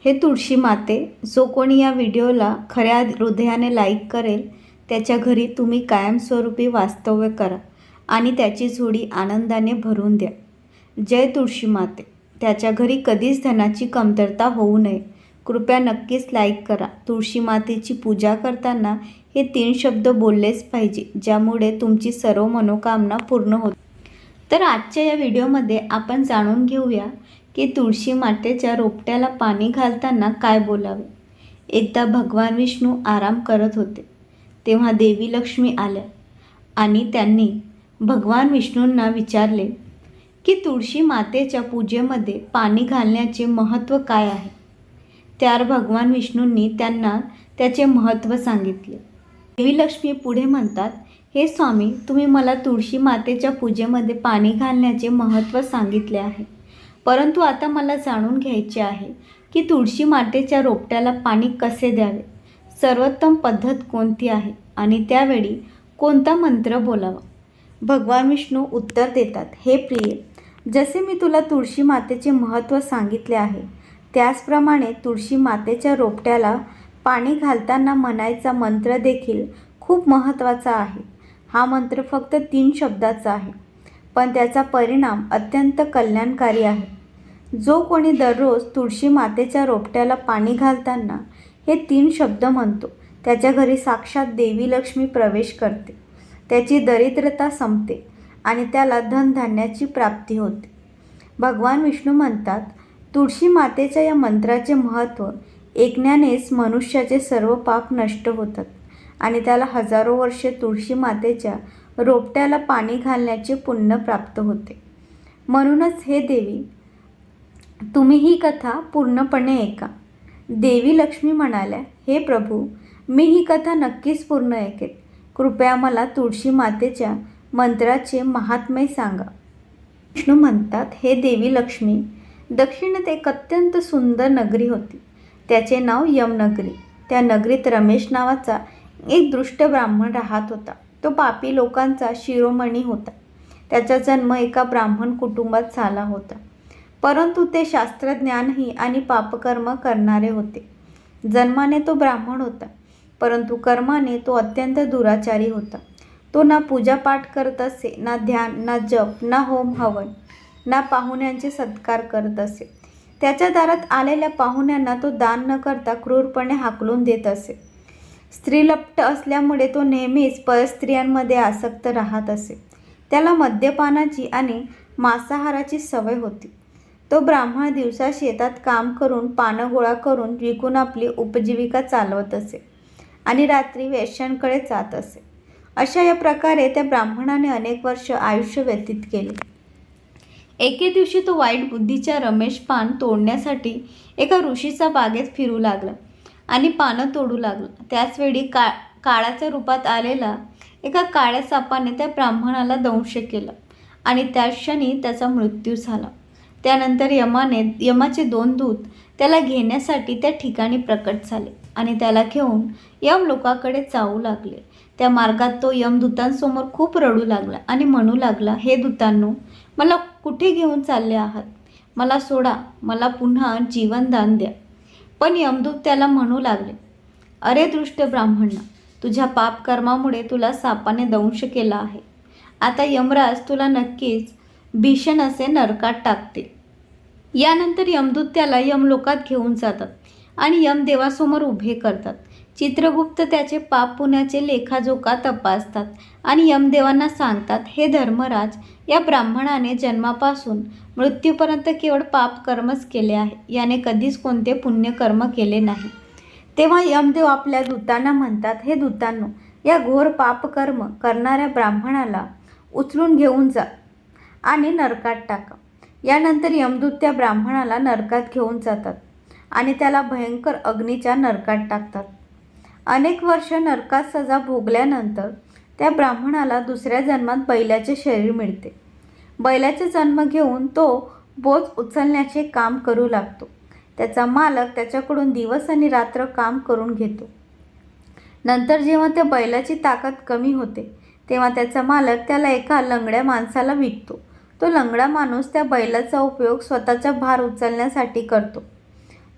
हे तुळशी माते, जो कोणी या व्हिडिओला खऱ्या हृदयाने लाईक करेल त्याच्या घरी तुम्ही कायमस्वरूपी वास्तव्य करा आणि त्याची झोळी आनंदाने भरून द्या. जय तुळशी माते. त्याच्या घरी कधीच धनाची कमतरता होऊ नये. कृपया नक्कीच लाईक करा. तुळशी मातेची पूजा करताना हे 3 शब्द बोललेच पाहिजे, ज्यामुळे तुमची सर्व मनोकामना पूर्ण होते. तर आजच्या या व्हिडिओमध्ये आपण जाणून घेऊया की तुळशी मातेच्या रोपट्याला पाणी घालताना काय बोलावे. एकदा भगवान विष्णू आराम करत होते, तेव्हा देवी लक्ष्मी आल्या आणि त्यांनी भगवान विष्णूंना विचारले की तुळशी मातेच्या पूजेमध्ये पाणी घालण्याचे महत्त्व काय आहे. त्यावर भगवान विष्णूंनी त्यांना त्याचे महत्त्व सांगितले. देवी लक्ष्मी पुढे म्हणतात, हे स्वामी, तुम्ही मला तुळशी मातेच्या पूजेमध्ये पाणी घालण्याचे महत्त्व सांगितले आहे, परंतु आता मला जाणून घ्यायचे आहे की तुळशी मातेच्या रोपट्याला पाणी कसे द्यावे, सर्वोत्तम पद्धत कोणती आहे आणि त्यावेळी कोणता मंत्र बोलावा. भगवान विष्णू उत्तर देतात, हे प्रिय, जसे मी तुला तुळशी मातेचे महत्त्व सांगितले आहे, त्याचप्रमाणे तुळशी मातेच्या रोपट्याला पाणी घालताना म्हणायचा मंत्र देखील खूप महत्त्वाचा आहे. हा मंत्र फक्त 3 शब्दाचा आहे, पण त्याचा परिणाम अत्यंत कल्याणकारी आहे. जो कोणी दररोज तुळशी मातेच्या रोपट्याला पाणी घालताना हे 3 शब्द म्हणतो, त्याच्या घरी साक्षात देवी लक्ष्मी प्रवेश करते, त्याची दरिद्रता संपते आणि त्याला धनधान्याची प्राप्ती होते. भगवान विष्णू म्हणतात, तुळशी मातेच्या या मंत्राचे महत्त्व ऐकण्यानेच मनुष्याचे सर्व पाप नष्ट होतात आणि त्याला हजारो वर्षे तुळशी मातेच्या रोपट्याला पाणी घालण्याचे पुण्य प्राप्त होते. म्हणूनच हे देवी, तुम्ही ही कथा पूर्णपणे ऐका. देवी लक्ष्मी म्हणाल्या, हे प्रभू, मी ही कथा नक्कीच पूर्ण ऐकेन. कृपया मला तुळशी मातेच्या मंत्राचे महात्म्य सांगा. विष्णू म्हणतात, हे देवी लक्ष्मी, दक्षिणेत एक अत्यंत सुंदर नगरी होती. त्याचे नाव यमनगरी. त्या नगरीत रमेश नावाचा एक दुष्ट ब्राह्मण राहत होता. तो पापी लोकांचा शिरोमणी होता. त्याचा जन्म एका ब्राह्मण कुटुंबात झाला होता, परंतु ते शास्त्रज्ञानही आणि पापकर्म करणारे होते. जन्माने तो ब्राह्मण होता, परंतु कर्माने तो अत्यंत दुराचारी होता. तो ना पूजापाठ करत असे, ना ध्यान, ना जप, ना होम हवन, ना पाहुण्यांचे सत्कार करत असे. त्याच्या दारात आलेल्या पाहुण्यांना तो दान न करता क्रूरपणे हाकलून देत असे. स्त्रीलप्त असल्यामुळे तो नेहमीच परस्त्रियांमध्ये आसक्त राहत असे. त्याला मद्यपानाची आणि मांसाहाराची सवय होती. तो ब्राह्मण दिवसा शेतात काम करून पानं गोळा करून विकून आपली उपजीविका चालवत असे आणि रात्री वेश्यांकडे जात असे. अशा या प्रकारे त्या ब्राह्मणाने अनेक वर्ष आयुष्य व्यतीत केले. एके दिवशी तो वाईट बुद्धीच्या रमेश पान तोडण्यासाठी एका ऋषीच्या बागेत फिरू लागला आणि पानं तोडू लागला. त्याचवेळी काळाच्या रूपात आलेला एका काळ्या सापाने त्या ब्राह्मणाला दंश केला आणि त्याच क्षणी त्याचा मृत्यू झाला. त्यानंतर यमाचे 2 दूत त्याला घेण्यासाठी त्या ठिकाणी प्रकट झाले आणि त्याला घेऊन यमलोकाकडे जाऊ लागले. त्या मार्गात तो यमदूतांसमोर खूप रडू लागला आणि म्हणू लागला, हे दूतांनो, मला कुठे घेऊन चालले आहात? मला सोडा, मला पुन्हा जीवनदान द्या. पण यमदूत त्याला म्हणू लागले, अरे दुष्ट ब्राह्मणा, तुझ्या पापकर्मामुळे तुला सापाने दंश केला आहे. आता यमराज तुला नक्कीच भीषण असे नरकात टाकतील. यानंतर यमदूत त्याला यमलोकात घेऊन जातात आणि यमदेवासमोर उभे करतात. चित्रगुप्त त्याचे पाप पुण्याचे लेखाजोखा तपासतात आणि यमदेवांना सांगतात, हे धर्मराज, या ब्राह्मणाने जन्मापासून मृत्यूपर्यंत केवळ पाप कर्मच केले आहे. याने कधीच कोणते पुण्यकर्म केले नाही. तेव्हा यमदेव आपल्या दूतांना म्हणतात, हे दूतांनो, या घोर पापकर्म करणाऱ्या ब्राह्मणाला उचलून घेऊन जा आणि नरकात टाका. यानंतर यमदूत त्या ब्राह्मणाला नरकात घेऊन जातात आणि त्याला भयंकर अग्नीच्या नरकात टाकतात. अनेक वर्ष नरकात सजा भोगल्यानंतर त्या ब्राह्मणाला दुसऱ्या जन्मात बैलाचे शरीर मिळते. बैलाचे जन्म घेऊन तो बोझ उचलण्याचे काम करू लागतो. त्याचा मालक त्याच्याकडून दिवस आणि रात्र काम करून घेतो. नंतर जेव्हा त्या बैलाची ताकद कमी होते, तेव्हा त्याचा मालक त्याला एका लंगड्या माणसाला विकतो. तो लंगडा माणूस त्या बैलाचा उपयोग स्वतःचा भार उचलण्यासाठी करतो.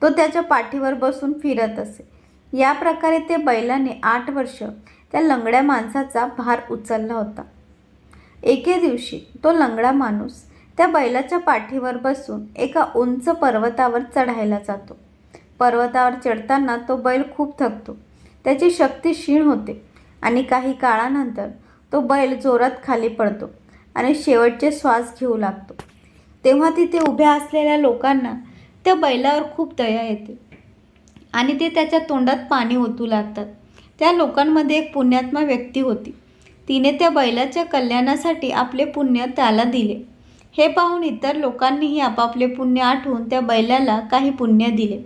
तो त्याच्या पाठीवर बसून फिरत असे. या प्रकारे ते बैलाने 8 वर्ष त्या लंगड्या माणसाचा भार उचलला होता. एके दिवशी तो लंगडा माणूस त्या बैलाच्या पाठीवर बसून एका उंच पर्वतावर चढायला जातो. पर्वतावर चढताना तो बैल खूप थकतो. त्याची शक्ती क्षीण होते आणि काही काळानंतर तो बैल जोरात खाली पडतो आणि शेवटचे श्वास घेऊ लागतो. तेव्हा तिथे उभ्या असलेल्या लोकांना त्या बैलावर खूप दया येते आणि ते त्याच्या तोंडात पाणी ओतू लागतात. त्या लोकांमध्ये एक पुण्यात्मा व्यक्ती होती. तिने त्या बैलाच्या कल्याणासाठी आपले पुण्य त्याला दिले. हे पाहून इतर लोकांनीही आपापले पुण्य आठवून त्या बैलाला काही पुण्य दिले,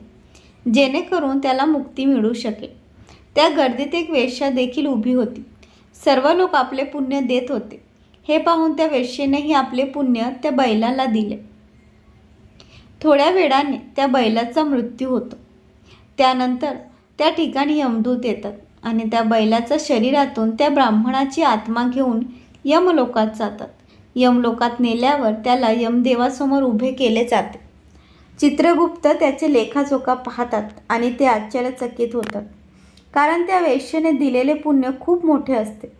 जेणेकरून त्याला मुक्ती मिळू शकेल. त्या गर्दीत एक वेश्या देखील उभी होती. सर्व लोक आपले पुण्य देत होते. हे पाहून त्या वेश्येनेही आपले पुण्य त्या बैलाला दिले. थोड्या वेळाने त्या बैलाचा मृत्यू होतो. त्यानंतर त्या ठिकाणी यमदूत येतात आणि त्या बैलाच्या शरीरातून त्या ब्राह्मणाची आत्मा घेऊन यमलोकात जातात. यमलोकात नेल्यावर त्याला यमदेवासमोर उभे केले जाते. चित्रगुप्त त्याचे लेखाजोखा पाहतात आणि ते आश्चर्यचकित होतात, कारण त्या वेश्येने दिलेले पुण्य खूप मोठे असते.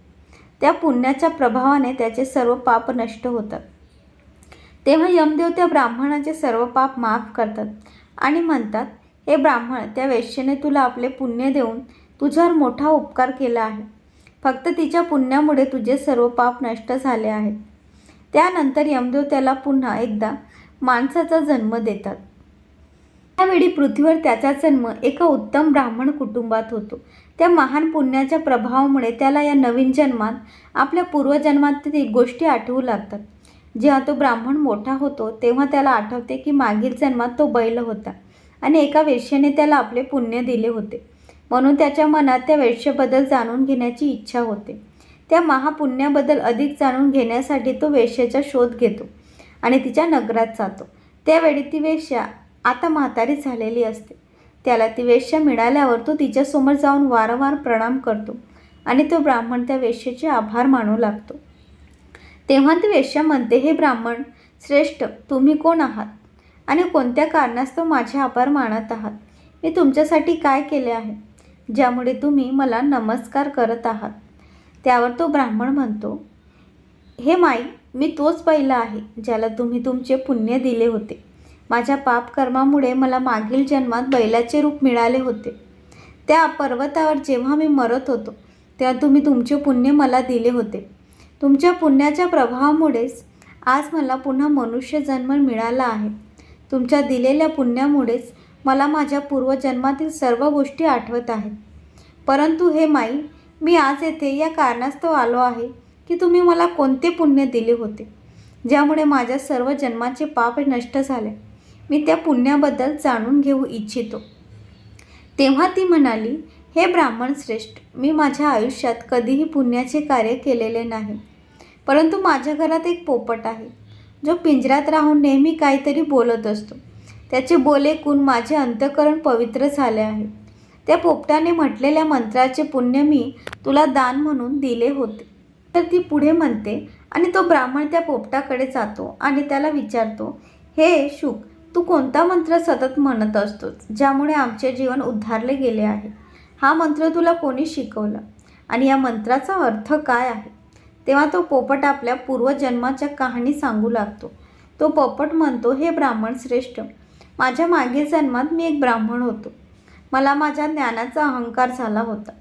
त्या पुण्याच्या प्रभावाने त्याचे सर्व पाप नष्ट होतात. तेव्हा यमदेव त्या ब्राह्मणाचे सर्व पाप माफ करतात आणि म्हणतात, हे ब्राह्मण, त्या वेश्येने तुला आपले पुण्य देऊन तुझ्यावर मोठा उपकार केला आहे. फक्त तिच्या पुण्यामुळे तुझे सर्व पाप नष्ट झाले आहेत. त्यानंतर यमदेव त्याला पुन्हा एकदा माणसाचा जन्म देतात. त्यावेळी पृथ्वीवर त्याचा जन्म एका उत्तम ब्राह्मण कुटुंबात होतो. त्या महान पुण्याच्या प्रभावामुळे त्याला या नवीन जन्मात आपल्या पूर्वजन्मातील गोष्टी आठवू लागतात. जेव्हा तो ब्राह्मण मोठा होतो तेव्हा त्याला आठवते की मागील जन्मात तो बैल होता आणि एका वेश्येने त्याला आपले पुण्य दिले होते. म्हणून त्याच्या मनात त्या वेश्येबद्दल जाणून घेण्याची इच्छा होते. त्या महापुण्याबद्दल अधिक जाणून घेण्यासाठी तो वेश्येचा शोध घेतो आणि तिच्या नगरात जातो. त्यावेळी ती वेश्या आता म्हातारी झालेली असते. त्याला ती वेश्या मिळाल्यावर तो तिच्यासमोर जाऊन वारंवार प्रणाम करतो आणि तो ब्राह्मण त्या वेश्येचे आभार मानू लागतो. तेव्हा ती वेश्या म्हणते, हे ब्राह्मण श्रेष्ठ, तुम्ही कोण आहात आणि कोणत्या कारणास्तव माझे आभार मानत आहात? मी तुमच्यासाठी काय केले आहे ज्यामुळे तुम्ही मला नमस्कार करत आहात? त्यावर तो ब्राह्मण म्हणतो, हे माई, मी तोच बैल आहे ज्याला तुम्ही तुमचे पुण्य दिले होते. माझ्या पापकर्मामुळे मला मागील जन्मात बैलाचे रूप मिळाले होते. त्या पर्वतावर जेव्हा मी मरत होतो तेव्हा तुम्ही तुमचे पुण्य मला दिले होते. तुमच्या पुण्याच्या प्रभावामुळेच आज मला पुन्हा मनुष्य जन्म मिळाला आहे. तुमच्या दिलेल्या पुण्यामुळेच मला माझ्या पूर्वजन्मातील सर्व गोष्टी आठवत आहेत. परंतु हे माई, मी आज येथे या कारणास्तव आलो आहे की तुम्ही मला कोणते पुण्य दिले होते ज्यामुळे माझ्या सर्व जन्माचे पाप नष्ट झाले. मी त्या पुण्याबद्दल जाणून घेऊ इच्छितो. तेव्हा ती म्हणाली, हे ब्राह्मण श्रेष्ठ, मी माझ्या आयुष्यात कधीही पुण्याचे कार्य केलेले नाही. परंतु माझ्या घरात एक पोपट आहे जो पिंजऱ्यात राहून नेहमी काहीतरी बोलत असतो. त्याचे बोल ऐकून माझे अंतःकरण पवित्र झाले आहे. त्या पोपटाने म्हटलेल्या मंत्राचे पुण्य मी तुला दान म्हणून दिले होते. तर ती पुढे म्हणते आणि तो ब्राह्मण त्या पोपटाकडे जातो आणि त्याला विचारतो, हे शुक, तू कोणता मंत्र सतत म्हणत असतोस ज्यामुळे आमचे जीवन उद्धारले गेले आहे? हा मंत्र तुला कोणी शिकवला आणि या मंत्राचा अर्थ काय आहे? तेव्हा तो पोपट आपल्या पूर्वजन्माच्या कहाणी सांगू लागतो. तो पोपट म्हणतो, हे ब्राह्मण श्रेष्ठ, माझ्या मागील जन्मात मी एक ब्राह्मण होतो. मला माझ्या ज्ञानाचा अहंकार झाला होता,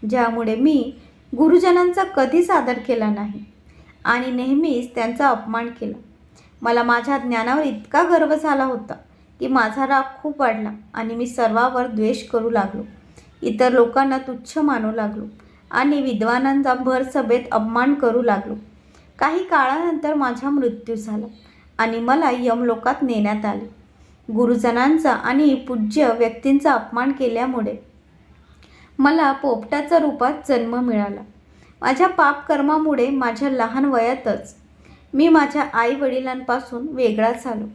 ज्यामुळे मी गुरुजनांचा कधीच आदर केला नाही आणि नेहमीच त्यांचा अपमान केला. मला माझ्या ज्ञानावर इतका गर्व झाला होता की माझा राग खूप वाढला आणि मी सर्वांवर द्वेष करू लागलो. इतर लोकांना तुच्छ मानू लागलो आणि विद्वानांचा भर सभेत अपमान करू लागलो. काही काळानंतर माझा मृत्यू झाला आणि मला यमलोकात नेण्यात आले. गुरुजनांचा आणि पूज्य व्यक्तींचा अपमान केल्यामुळे मला पोपटाच्या रूपात जन्म मिळाला. माझ्या पापकर्मामुळे माझ्या लहान वयातच मी माझ्या आई वडिलांपासून वेगळा झालो.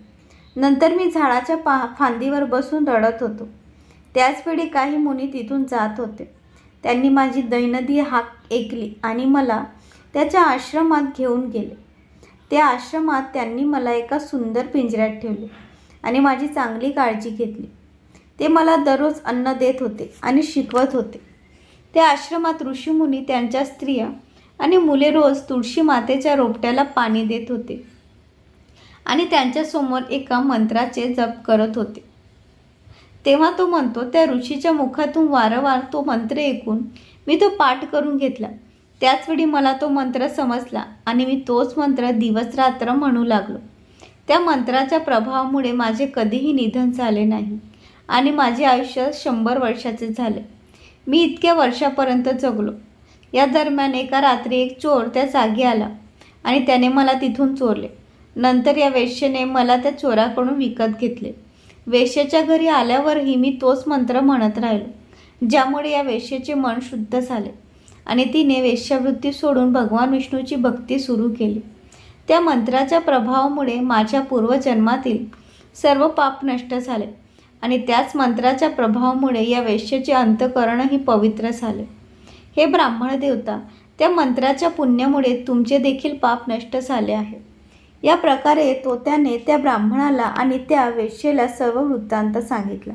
नंतर मी झाडाच्या फांदीवर बसून रडत होतो. त्याचवेळी काही मुनी तिथून जात होते. त्यांनी माझी दैनंदिन हाक ऐकली आणि मला त्याच्या आश्रमात घेऊन गेले. त्या आश्रमात त्यांनी मला एका सुंदर पिंजऱ्यात ठेवले आणि माझी चांगली काळजी घेतली. ते मला दररोज अन्न देत होते आणि शिकवत होते. त्या आश्रमात ऋषीमुनी, त्यांच्या स्त्रिया आणि मुले रोज तुळशी मातेच्या रोपट्याला पाणी देत होते आणि त्यांच्यासमोर एका मंत्राचे जप करत होते. तेव्हा तो म्हणतो, त्या ऋषीच्या मुखातून वारंवार तो मंत्र ऐकून मी तो पाठ करून घेतला. त्याचवेळी मला तो मंत्र समजला आणि मी तोच मंत्र दिवस रात्र म्हणू लागलो. त्या मंत्राच्या प्रभावामुळे माझे कधीही निधन झाले नाही आणि माझे आयुष्य 100 वर्षाचे झाले. मी इतक्या वर्षापर्यंत जगलो. या दरम्यान एका रात्री एक चोर त्या जागी आला आणि त्याने मला तिथून चोरले. नंतर या वेश्येने मला त्या चोराकडून विकत घेतले. वेश्येच्या घरी आल्यावरही मी तोच मंत्र म्हणत राहिलो, ज्यामुळे या वेश्येचे मन शुद्ध झाले आणि तिने वेश्यावृत्ती सोडून भगवान विष्णूची भक्ती सुरू केली. त्या मंत्राच्या प्रभावामुळे माझ्या पूर्वजन्मातील सर्व पाप नष्ट झाले आणि त्याच मंत्राच्या प्रभावामुळे या वेश्येचे अंतःकरणही पवित्र झाले. हे ब्राह्मण देवता, त्या मंत्राच्या पुण्यामुळे तुमचे देखील पाप नष्ट झाले आहे. या प्रकारे त्याने त्या ब्राह्मणाला आणि त्या वेश्येला सर्व वृत्तांत सांगितला.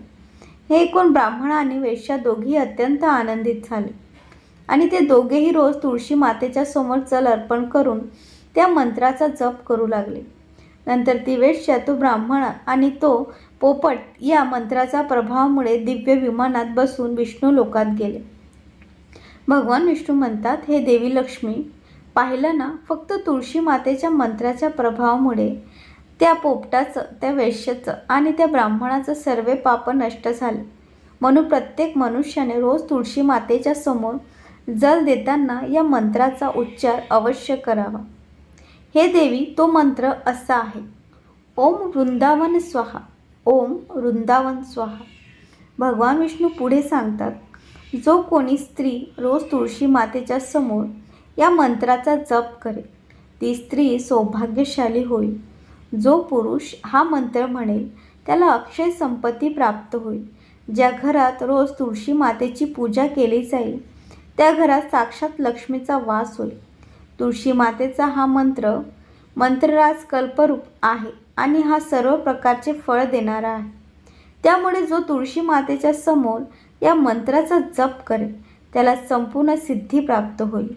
हे ऐकून ब्राह्मण आणि वेश्या दोघेही अत्यंत आनंदित झाले आणि ते दोघेही रोज तुळशी मातेच्या समोर जल अर्पण करून त्या मंत्राचा जप करू लागले. नंतर ती वेश्या, तो ब्राह्मण आणि तो पोपट या मंत्राच्या प्रभावामुळे दिव्य विमानात बसून विष्णू लोकात गेले. भगवान विष्णू म्हणतात, हे देवी लक्ष्मी, पाहिलं ना, फक्त तुळशी मातेच्या मंत्राच्या प्रभावामुळे त्या पोपटाचं, त्या वेश्येचं आणि त्या ब्राह्मणाचं सर्व पाप नष्ट झाले. म्हणून प्रत्येक मनुष्याने रोज तुळशी मातेच्या समोर जल देताना या मंत्राचा उच्चार अवश्य करावा. हे देवी, तो मंत्र असा आहे, ओम वृंदावन स्वाहा, ओम वृंदावन स्वाहा. भगवान विष्णू पुढे सांगतात, जो कोणी स्त्री रोज तुळशी मातेच्या समोर या मंत्राचा जप करेल, ती स्त्री सौभाग्यशाली होईल. जो पुरुष हा मंत्र म्हणेल, त्याला अक्षय संपत्ती प्राप्त होईल. ज्या घरात रोज तुळशी मातेची पूजा केली जाईल, त्या घरात साक्षात लक्ष्मीचा वास होईल. तुळशी मातेचा हा मंत्रराज कल्परूप आहे आणि हा सर्व प्रकारचे फळ देणारा आहे. त्यामुळे जो तुळशी मातेच्या समोर या मंत्राचा जप करेल, त्याला संपूर्ण सिद्धी प्राप्त होईल.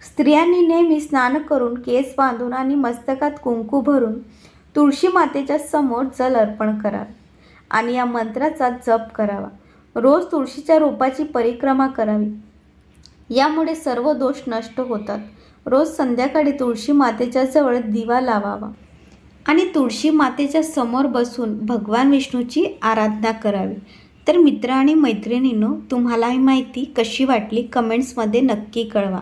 स्त्रियांनी नेहमी स्नान करून, केस बांधून आणि मस्तकात कुंकू भरून तुळशी मातेच्या समोर जल अर्पण करावे आणि या मंत्राचा जप करावा. रोज तुळशीच्या रोपाची परिक्रमा करावी. यामुळे सर्व दोष नष्ट होतात. रोज संध्याकाळी तुळशी मातेच्या जवळ दिवा लावावा आणि तुळशी मातेच्या समोर बसून भगवान विष्णूची आराधना करावी. तर मित्र आणि मैत्रिणींनो, तुम्हाला ही माहिती कशी वाटली कमेंट्समध्ये नक्की कळवा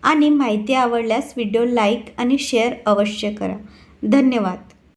आणि माहिती आवडल्यास व्हिडिओ लाईक आणि शेअर अवश्य करा. धन्यवाद.